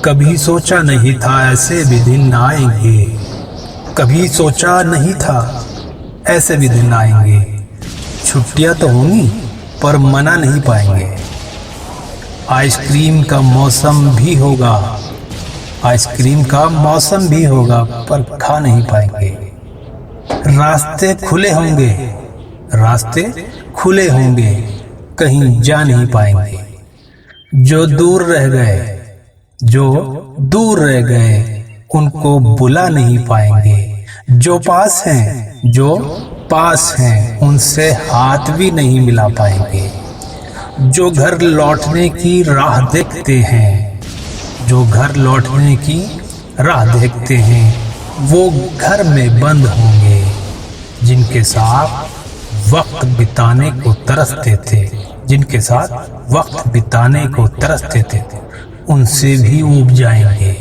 کبھی سوچا نہیں تھا ایسے بھی دن آئیں گے، کبھی سوچا نہیں تھا ایسے بھی دن آئیں گے۔ چھٹیاں تو ہوں گی پر منا نہیں پائیں گے۔ آئس کریم کا موسم بھی ہوگا، آئس کریم کا موسم بھی ہوگا پر کھا نہیں پائیں گے۔ راستے کھلے ہوں گے، راستے کھلے ہوں گے، کہیں جا نہیں پائیں گے۔ جو دور رہ گئے، جو دور رہ گئے، ان کو بلا نہیں پائیں گے۔ جو پاس ہیں، جو پاس ہیں، ان سے ہاتھ بھی نہیں ملا پائیں گے۔ جو گھر لوٹنے کی راہ دیکھتے ہیں، جو گھر لوٹنے کی راہ دیکھتے ہیں، وہ گھر میں بند ہوں گے۔ جن کے ساتھ وقت بتانے کو ترستے تھے، جن کے ساتھ وقت بتانے کو ترستے تھے، ان سے بھی اوب جائیں گے۔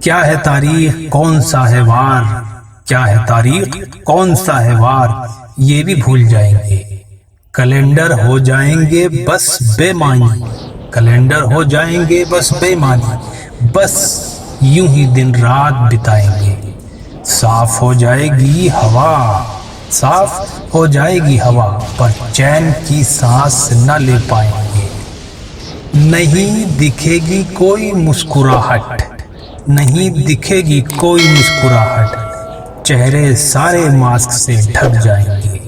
کیا ہے تاریخ کون سا ہے وار، کیا ہے تاریخ کون سا ہے وار، یہ بھی بھول جائیں گے۔ کیلنڈر ہو جائیں گے بس بے معنی، کیلنڈر ہو جائیں گے بس بے معنی، بس یوں ہی دن رات بتائیں گے۔ صاف ہو جائے گی ہوا، صاف ہو جائے گی ہوا، پر چین کی سانس نہ لے پائیں گے۔ نہیں دکھے گی کوئی مسکراہٹ، نہیں دکھے گی کوئی مسکراہٹ، چہرے سارے ماسک سے ڈھک جائیں گے۔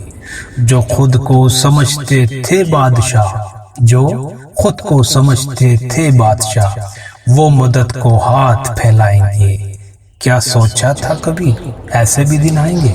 جو خود کو سمجھتے تھے بادشاہ، جو خود کو سمجھتے تھے بادشاہ، وہ مدد کو ہاتھ پھیلائیں گے۔ کیا سوچا تھا کبھی ایسے بھی دن آئیں گے؟